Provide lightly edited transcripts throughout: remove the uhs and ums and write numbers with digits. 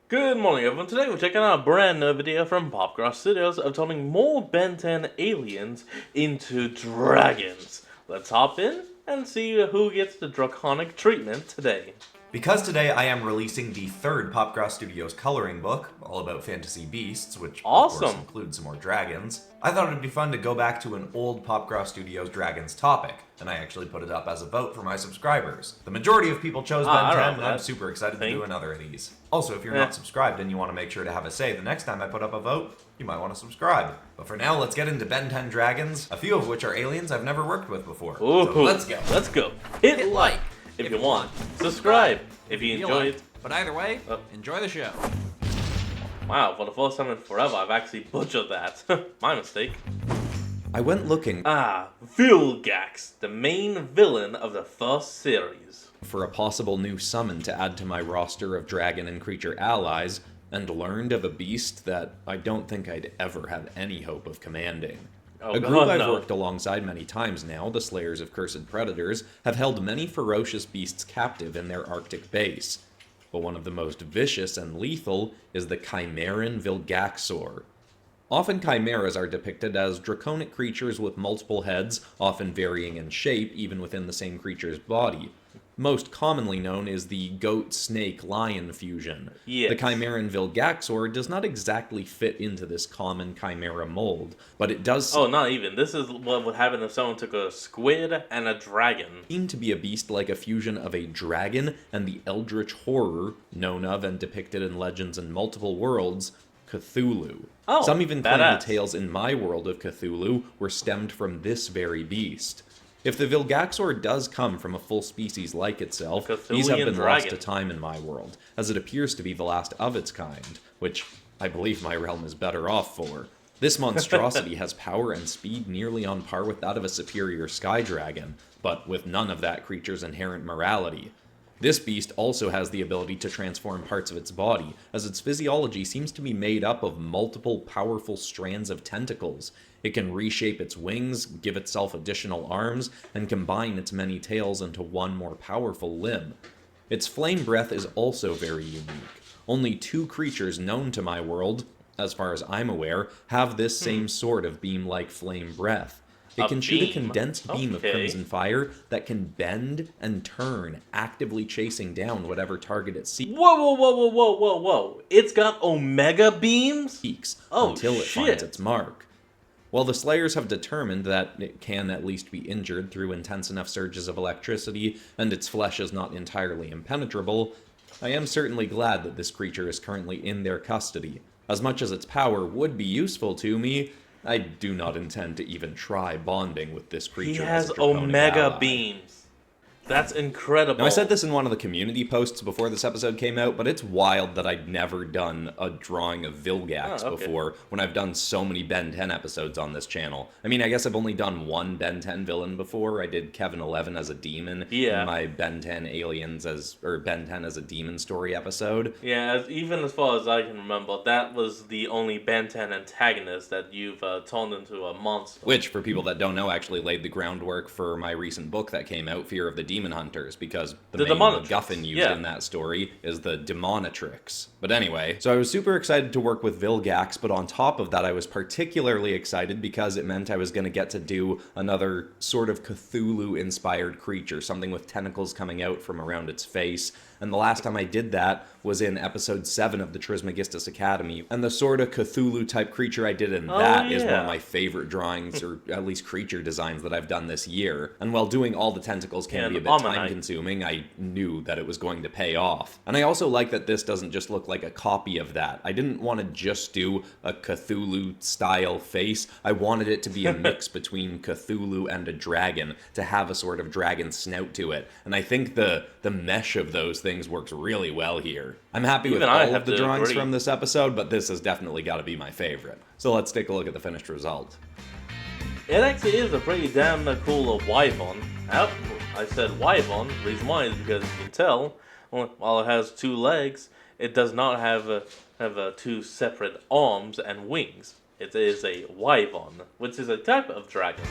Good morning, everyone. Today we're checking out a brand new video from Popcross Studios of turning more Ben 10 aliens into dragons. Let's hop in and see who gets the draconic treatment today. Because today I am releasing the third Popcross Studios coloring book, all about fantasy beasts, which of course Awesome. includes some more dragons, I thought it'd be fun to go back to an old Popcross Studios dragons topic, and I actually put it up as a vote for my subscribers. The majority of people chose Ben I 10, remember and I'm that super excited to thing. do another of these. Also, if you're not subscribed and you want to make sure to have a say the next time I put up a vote, you might want to subscribe. But for now, let's get into Ben 10 dragons, a few of which are aliens I've never worked with before. Ooh, So let's go. Let's go. Hit like if you want. Subscribe if you enjoyed. But either way, enjoy the show. Wow, for the first time in forever, I've actually butchered that. My mistake. I went looking Vilgax, the main villain of the first series. for a possible new summon to add to my roster of dragon and creature allies, and learned of a beast that I don't think I'd ever have any hope of commanding. Oh, A group God, I've no. worked alongside many times now, the Slayers of Cursed Predators, have held many ferocious beasts captive in their Arctic base. But one of the most vicious and lethal is the Chimeran Vilgaxor. Often chimeras are depicted as draconic creatures with multiple heads, often varying in shape even within the same creature's body. Most commonly known is the goat-snake-lion fusion. Yes. The Chimeran Vilgaxor does not exactly fit into this common chimera mold, but it does Oh, not even. This is what would happen if someone took a squid and a dragon. seem to be a beast like a fusion of a dragon and the eldritch horror, known of and depicted in legends in multiple worlds, Cthulhu. Oh, Some even claim the badass. tales in my world of Cthulhu were stemmed from this very beast. If the Vilgaxor does come from a full species like itself, these have Cthulhian been lost to dragon. time in my world, as it appears to be the last of its kind, which I believe my realm is better off for. This monstrosity has power and speed nearly on par with that of a superior sky dragon, but with none of that creature's inherent morality. This beast also has the ability to transform parts of its body, as its physiology seems to be made up of multiple powerful strands of tentacles. It can reshape its wings, give itself additional arms, and combine its many tails into one more powerful limb. Its flame breath is also very unique. Only two creatures known to my world, as far as I'm aware, have this same sort of beam-like flame breath. It A can shoot a beam? condensed beam of Okay. crimson fire that can bend and turn, actively chasing down whatever target it seeks Whoa. It's got omega beams? Oh, until it shit. finds its mark. While the Slayers have determined that it can at least be injured through intense enough surges of electricity, and its flesh is not entirely impenetrable, I am certainly glad that this creature is currently in their custody. As much as its power would be useful to me, I do not intend to even try bonding with this He creature as has a draconic omega ally. beams. That's incredible. Now, I said this in one of the community posts before this episode came out, but it's wild that I'd never done a drawing of Vilgax Oh, okay. before, when I've done so many Ben 10 episodes on this channel. I mean, I guess I've only done one Ben 10 villain before. I did Kevin 11 as a demon Yeah. in my Ben 10 Ben 10 as a demon story episode. Yeah, even as far as I can remember, that was the only Ben 10 antagonist that you've turned into a monster. Which, for people that don't know, actually laid the groundwork for my recent book that came out, Fear of the Demon Hunters, because the main Demonatrix, MacGuffin used yeah. in that story is the Demonatrix. But anyway, so I was super excited to work with Vilgax, but on top of that I was particularly excited because it meant I was going to get to do another sort of Cthulhu-inspired creature, something with tentacles coming out from around its face. And the last time I did that was in episode 7 of the Trismegistus Academy, and the sort of Cthulhu-type creature I did in that is one yeah. of my favorite drawings, or at least creature designs that I've done this year. And while doing all the tentacles can Yeah, be a the bit Ammonite. time-consuming, I knew that it was going to pay off. And I also like that this doesn't just look like a copy of that. I didn't want to just do a Cthulhu-style face. I wanted it to be a mix between Cthulhu and a dragon, to have a sort of dragon snout to it. And I think the mesh of those things works really well here. I'm happy with Even I all have of the to drawings agree. from this episode, but this has definitely got to be my favorite. So let's take a look at the finished result. It actually is a pretty damn cool wyvern. I said wyvern. The reason why is because you can tell, while it has two legs, it does not have two separate arms and wings. It is a wyvern, which is a type of dragon.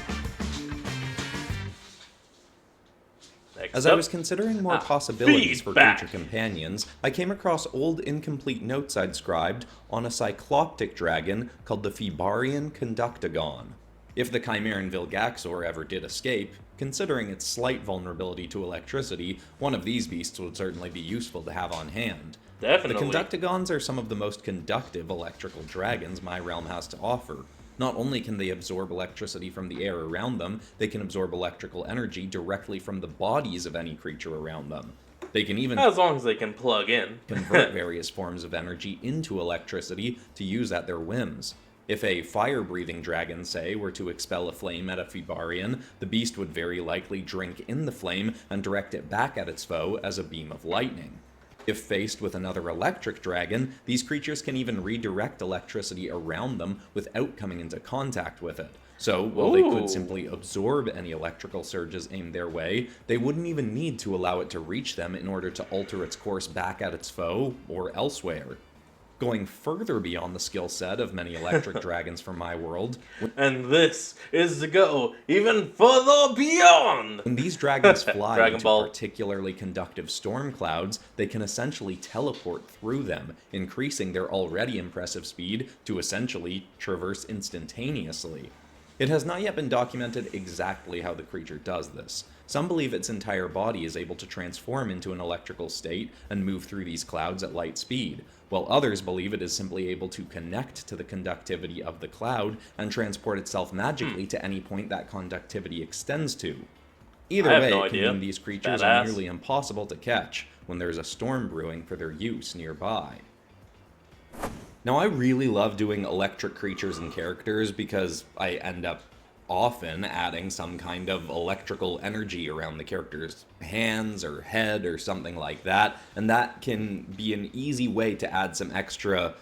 As I was considering more possibilities for feedback. creature companions, I came across old incomplete notes I'd scribed on a cycloptic dragon called the Fibarian Conductagon. If the Chimeran Vilgaxor ever did escape, considering its slight vulnerability to electricity, one of these beasts would certainly be useful to have on hand. Definitely. The Conductagons are some of the most conductive electrical dragons my realm has to offer. Not only can they absorb electricity from the air around them, they can absorb electrical energy directly from the bodies of any creature around them. They can even As long as they can plug in. convert various forms of energy into electricity to use at their whims. If a fire-breathing dragon, say, were to expel a flame at a Fibarian, the beast would very likely drink in the flame and direct it back at its foe as a beam of lightning. If faced with another electric dragon, these creatures can even redirect electricity around them without coming into contact with it. So, while they could simply absorb any electrical surges aimed their way, they wouldn't even need to allow it to reach them in order to alter its course back at its foe or elsewhere. Going further beyond the skill set of many electric dragons from my world, And this is to go even further beyond! when these dragons fly Dragon into Ball. particularly conductive storm clouds, they can essentially teleport through them, increasing their already impressive speed to essentially traverse instantaneously. It has not yet been documented exactly how the creature does this. Some believe its entire body is able to transform into an electrical state and move through these clouds at light speed, while others believe it is simply able to connect to the conductivity of the cloud and transport itself magically to any point that conductivity extends to. Either I have way, no it can idea. mean these creatures Badass. are nearly impossible to catch when there's a storm brewing for their use nearby. Now, I really love doing electric creatures and characters because I end up often adding some kind of electrical energy around the character's hands or head or something like that, and that can be an easy way to add some extra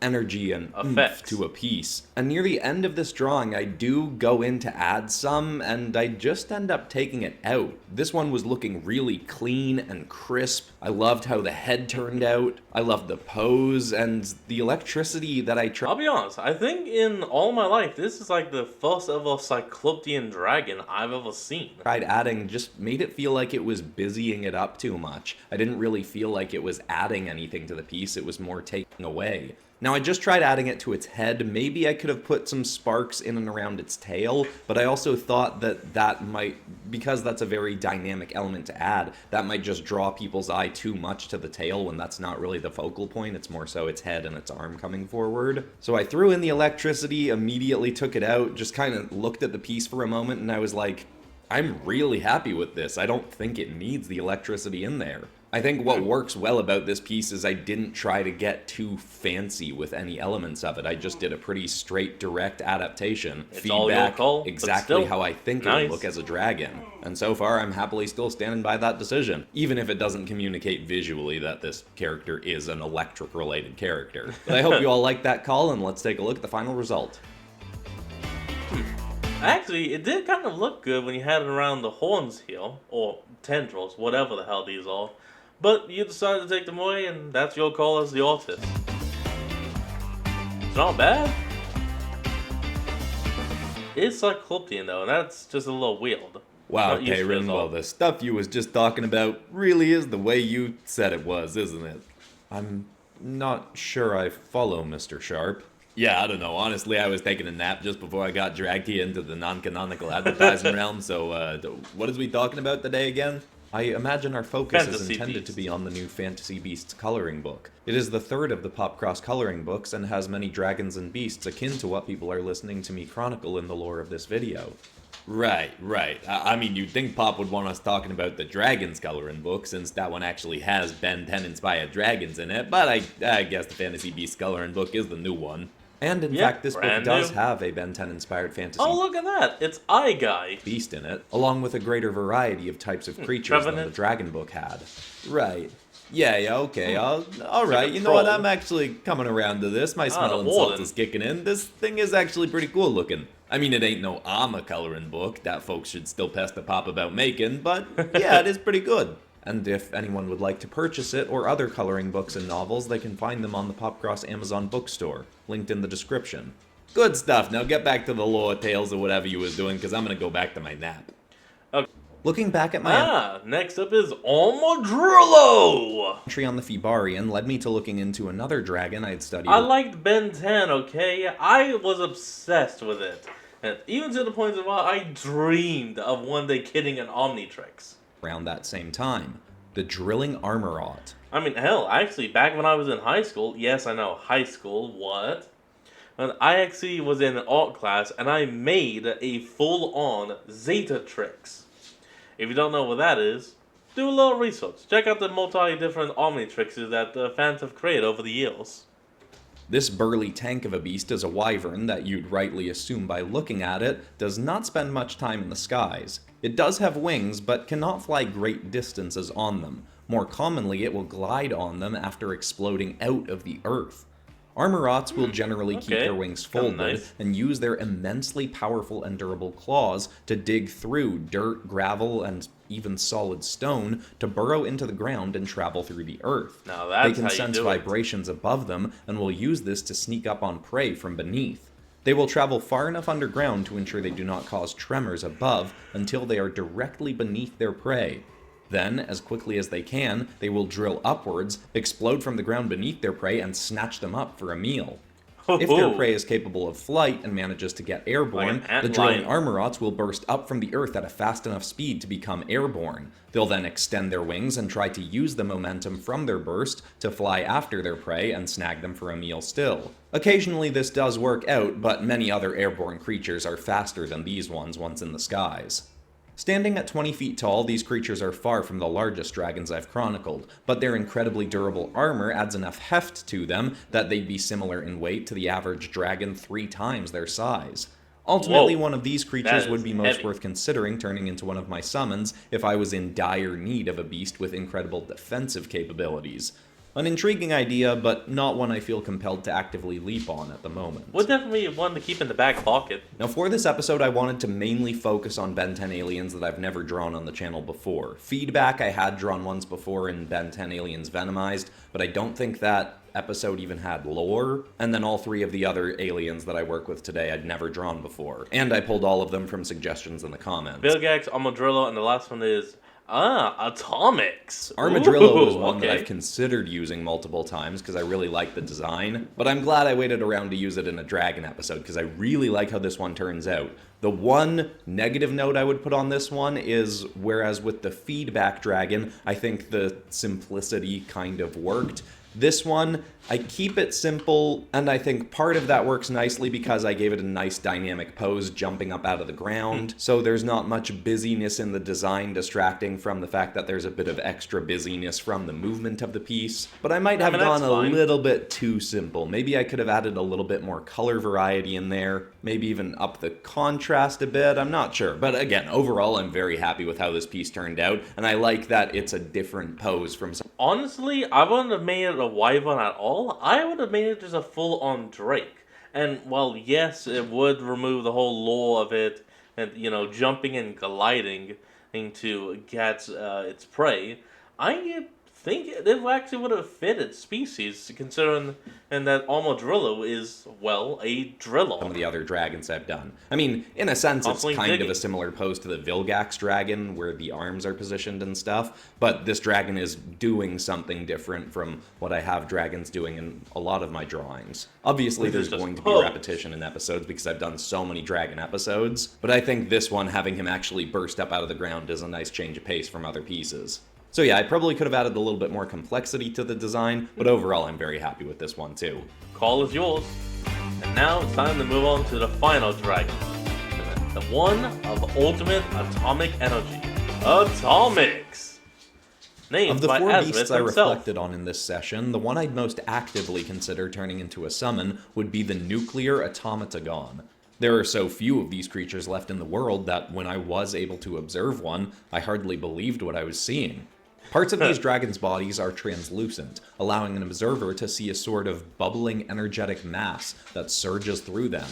energy and oomph Effects. to a piece. And near the end of this drawing, I do go in to add some, and I just end up taking it out. This one was looking really clean and crisp. I loved how the head turned out. I loved the pose, and the electricity that I tried. I'll be honest, I think in all my life, this is like the first ever Cyclopean dragon I've ever seen. Tried adding just made it feel like it was busying it up too much. I didn't really feel like it was adding anything to the piece, it was more taking away. Now, I just tried adding it to its head. Maybe I could have put some sparks in and around its tail, but I also thought that that might, because that's a very dynamic element to add, that might just draw people's eye too much to the tail when that's not really the focal point. It's more so its head and its arm coming forward. So I threw in the electricity, immediately took it out, just kind of looked at the piece for a moment, and I was like, I'm really happy with this. I don't think it needs the electricity in there. I think what works well about this piece is I didn't try to get too fancy with any elements of it. I just did a pretty straight, direct adaptation. It's all your Feedback call, but exactly still, how I think it nice. would look as a dragon. And so far, I'm happily still standing by that decision, even if it doesn't communicate visually that this character is an electric-related character. But I hope you all like that call, and let's take a look at the final result. Actually, it did kind of look good when you had it around the horns here, or tendrils, whatever the hell these are. But you decided to take them away, and that's your call as the artist. It's not bad. It's Cyclopean though, and that's just a little weird. Wow, Not used to it Karen, at all. well, the stuff you was just talking about really is the way you said it was, isn't it? I'm not sure I follow, Mr. Sharp. Yeah, I don't know. Honestly, I was taking a nap just before I got dragged here into the non-canonical advertising realm, so what is we talking about today again? I imagine our focus is Fantasy intended Beasts. to be on the new Fantasy Beasts coloring book. It is the third of the Popcross coloring books and has many dragons and beasts akin to what people are listening to me chronicle in the lore of this video. Right. I mean, you'd think Pop would want us talking about the Dragons coloring book, since that one actually has Ben 10 inspired dragons in it, but I guess the Fantasy Beasts coloring book is the new one. And in Yeah, fact, this book brand does new. have a Ben 10 inspired fantasy Oh, look at that! It's Eye Guy. beast in it, along with a greater variety of types of creatures than the Trevenant. Dragon book had. Right. Yeah, okay, all like right. a You know what? troll. I'm actually coming around to this. My the smelling salt warden. is kicking in. This thing is actually pretty cool looking. I mean, it ain't no armor coloring book that folks should still pester Pop about making, but yeah, it is pretty good. And if anyone would like to purchase it or other coloring books and novels, they can find them on the Popcross Amazon bookstore, linked in the description. Good stuff. Now get back to the lore tales or whatever you was doing, because I'm going to go back to my nap. Okay. Looking back at my Next up is Armadillo! entry on the Fibarian led me to looking into another dragon I'd studied. I liked Ben 10, okay? I was obsessed with it. And even to the point of I dreamed of one day getting an Omnitrix. Around that same time, the Drilling Armorot. I mean, hell, actually, back when I was in high school, yes, I know, high school, what? And I actually was in an art class, and I made a full-on Zetatrix. If you don't know what that is, do a little research. Check out the multi-different Omnitrixes that fans have created over the years. This burly tank of a beast is a wyvern that you'd rightly assume by looking at it does not spend much time in the skies. It does have wings, but cannot fly great distances on them. More commonly, it will glide on them after exploding out of the earth. Armorots will generally keep their wings folded and use their immensely powerful and durable claws to dig through dirt, gravel, and even solid stone to burrow into the ground and travel through the earth. Now that's they can sense vibrations above them and will use this to sneak up on prey from beneath. They will travel far enough underground to ensure they do not cause tremors above until they are directly beneath their prey. Then, as quickly as they can, they will drill upwards, explode from the ground beneath their prey, and snatch them up for a meal. If their prey is capable of flight and manages to get airborne, the drilling Armorots will burst up from the earth at a fast enough speed to become airborne. They'll then extend their wings and try to use the momentum from their burst to fly after their prey and snag them for a meal still. Occasionally this does work out, but many other airborne creatures are faster than these ones once in the skies. Standing at 20 feet tall, these creatures are far from the largest dragons I've chronicled, but their incredibly durable armor adds enough heft to them that they'd be similar in weight to the average dragon 3 times their size. Ultimately, one of these creatures would be most worth considering turning into one of my summons if I was in dire need of a beast with incredible defensive capabilities. An intriguing idea, but not one I feel compelled to actively leap on at the moment. Would definitely one to keep in the back pocket. Now for this episode, I wanted to mainly focus on Ben 10 aliens that I've never drawn on the channel before. Feedback, I had drawn once before in Ben 10 Aliens Venomized, but I don't think that episode even had lore. And then all 3 of the other aliens that I work with today I'd never drawn before. And I pulled all of them from suggestions in the comments. Vilgax, Armadillo, and the last one is Atomics. Armadillo was one that I've considered using multiple times because I really like the design, but I'm glad I waited around to use it in a dragon episode because I really like how this one turns out. The one negative note I would put on this one is, whereas with the feedback dragon, I think the simplicity kind of worked. This one, I keep it simple, and I think part of that works nicely because I gave it a nice dynamic pose jumping up out of the ground, so there's not much busyness in the design distracting from the fact that there's a bit of extra busyness from the movement of the piece. But I might have gone a little bit too simple. Maybe I could have added a little bit more color variety in there, maybe even up the contrast a bit, I'm not sure. But again, overall I'm very happy with how this piece turned out, and I like that it's a different pose from some... Honestly, I wouldn't have made it a wyvern at all. I would have made it just a full-on Drake. And while yes, it would remove the whole lore of it, and jumping and gliding to get its prey, I think it actually would have fit its species, considering and that Armadillo is, well, a driller. Some of the other dragons I've done. I mean, in a sense, it's kind of a similar pose to the Vilgax dragon, where the arms are positioned and stuff, but this dragon is doing something different from what I have dragons doing in a lot of my drawings. Obviously, there's going to be repetition in episodes because I've done so many dragon episodes, but I think this one, having him actually burst up out of the ground, is a nice change of pace from other pieces. So yeah, I probably could have added a little bit more complexity to the design, but overall I'm very happy with this one too. Call is yours. And now it's time to move on to the final dragon. The one of ultimate atomic energy. Atomics! Named of the by 4 beasts I himself. reflected on in this session, the one I'd most actively consider turning into a summon would be the Nuclear Automatagon. There are so few of these creatures left in the world that when I was able to observe one, I hardly believed what I was seeing. Parts of these dragons' bodies are translucent, allowing an observer to see a sort of bubbling energetic mass that surges through them.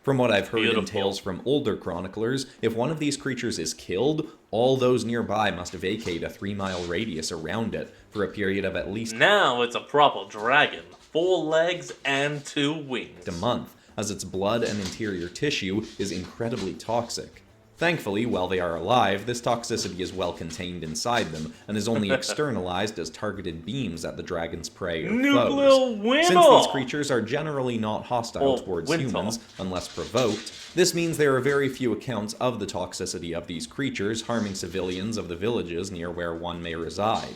From what I've heard in tales from older chroniclers, if one of these creatures is killed, all those nearby must vacate a 3-mile radius around it for a period of at least... Now it's a proper dragon, 4 legs and 2 wings. ...a month, as its blood and interior tissue is incredibly toxic. Thankfully, while they are alive, this toxicity is well contained inside them, and is only externalized as targeted beams at the dragon's prey or Nuclear foes. winner! Since these creatures are generally not hostile towards humans, unless provoked, this means there are very few accounts of the toxicity of these creatures harming civilians of the villages near where one may reside.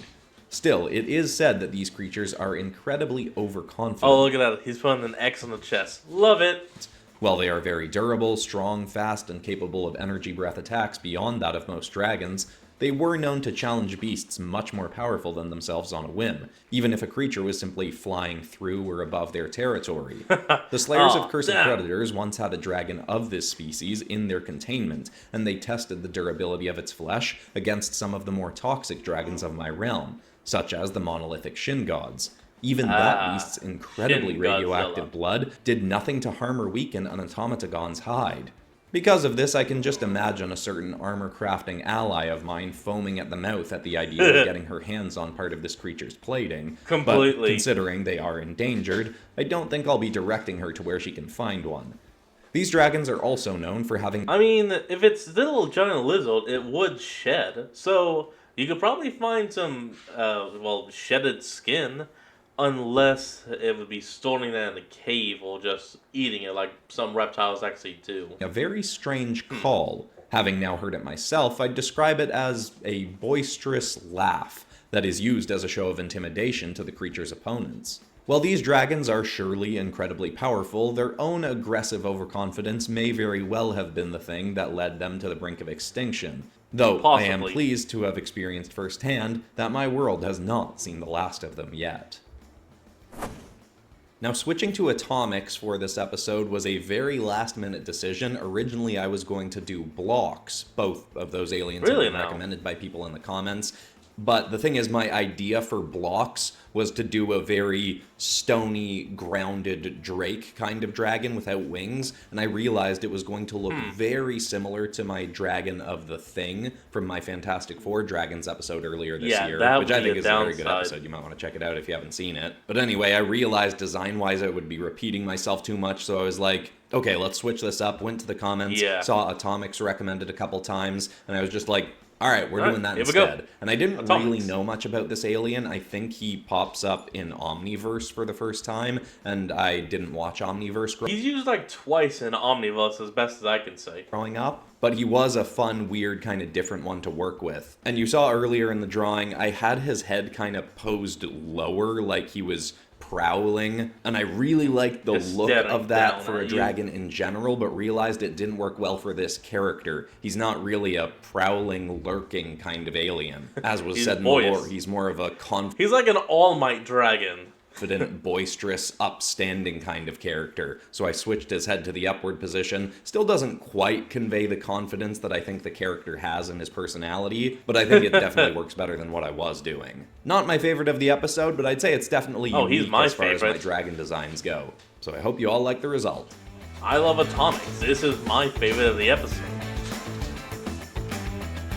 Still, it is said that these creatures are incredibly overconfident. Oh, look at that. He's putting an X on the chest. Love it. While they are very durable, strong, fast, and capable of energy breath attacks beyond that of most dragons, they were known to challenge beasts much more powerful than themselves on a whim, even if a creature was simply flying through or above their territory. The Slayers of Cursed Predators once had a dragon of this species in their containment, and they tested the durability of its flesh against some of the more toxic dragons of my realm, such as the monolithic Shin Gods. Even that beast's incredibly radioactive blood did nothing to harm or weaken an automatagon's hide. Because of this, I can just imagine a certain armor-crafting ally of mine foaming at the mouth at the idea of getting her hands on part of this creature's plating. Completely. But considering they are endangered, I don't think I'll be directing her to where she can find one. These dragons are also known for having... I mean, if it's little giant lizard, it would shed. So, you could probably find some, shedded skin. Unless it would be storing that in a cave or just eating it like some reptiles actually do. A very strange call. Having now heard it myself, I'd describe it as a boisterous laugh that is used as a show of intimidation to the creature's opponents. While these dragons are surely incredibly powerful, their own aggressive overconfidence may very well have been the thing that led them to the brink of extinction. Though I am pleased to have experienced firsthand that my world has not seen the last of them yet. Now, switching to atomics for this episode was a very last-minute decision. Originally, I was going to do blocks. Both of those aliens have been recommended by people in the comments. But the thing is, my idea for blocks was to do a very stony, grounded Drake kind of dragon without wings, and I realized it was going to look very similar to my Dragon of the Thing from my Fantastic Four Dragons episode earlier this year, which I think is a very good episode. You might want to check it out if you haven't seen it. But anyway, I realized design-wise I would be repeating myself too much, so I was like, okay, let's switch this up. Went to the comments, saw atomics recommended a couple times, and I was just like, alright, we're doing that instead. And I didn't really know much about this alien. I think he pops up in Omniverse for the first time, and I didn't watch Omniverse He's used like twice in Omniverse, as best as I can say. Growing up. But he was a fun, weird, kind of different one to work with. And you saw earlier in the drawing, I had his head kind of posed lower, like he was prowling, and I really liked the look of that for a dragon in general, but realized it didn't work well for this character. He's not really a prowling, lurking kind of alien. As was said in the lore, he's more of a he's like an All Might dragon. Confident, boisterous, upstanding kind of character. So I switched his head to the upward position. Still doesn't quite convey the confidence that I think the character has in his personality, but I think it definitely works better than what I was doing. Not my favorite of the episode, but I'd say it's definitely unique as far as my dragon designs go. So I hope you all like the result. I love atomics. This is my favorite of the episode.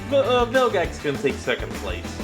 But Vilgax can take second place.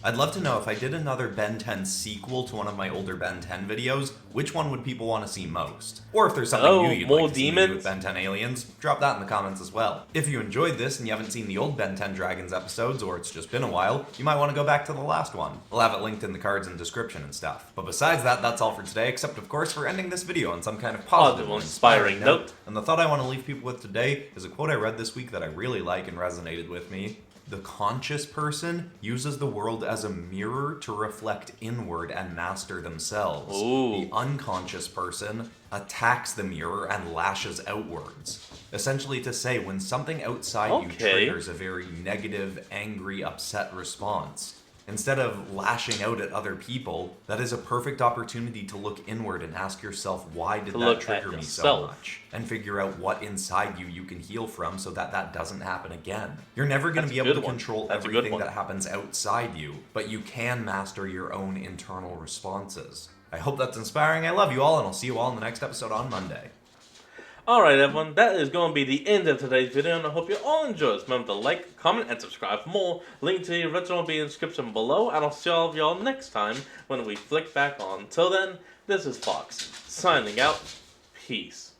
I'd love to know if I did another Ben 10 sequel to one of my older Ben 10 videos, which one would people want to see most? Or if there's something new you'd like to see me do with Ben 10 aliens, drop that in the comments as well. If you enjoyed this and you haven't seen the old Ben 10 Dragons episodes, or it's just been a while, you might want to go back to the last one. I'll have it linked in the cards and description and stuff. But besides that, that's all for today, except of course for ending this video on some kind of positive and inspiring note. And the thought I want to leave people with today is a quote I read this week that I really like and resonated with me. The conscious person uses the world as a mirror to reflect inward and master themselves. The unconscious person attacks the mirror and lashes outwards. Essentially to say, when something outside you triggers a very negative, angry, upset response, instead of lashing out at other people, that is a perfect opportunity to look inward and ask yourself, why did that trigger me so much? And figure out what inside you can heal from so that that doesn't happen again. You're never going to be able to control everything that happens outside you, but you can master your own internal responses. I hope that's inspiring. I love you all, and I'll see you all in the next episode on Monday. Alright everyone, that is going to be the end of today's video, and I hope you all enjoyed this. Remember to like, comment, and subscribe for more. Link to the original will be in the description below, and I'll see all of y'all next time when we flick back on. Till then, this is Fox, signing out. Peace.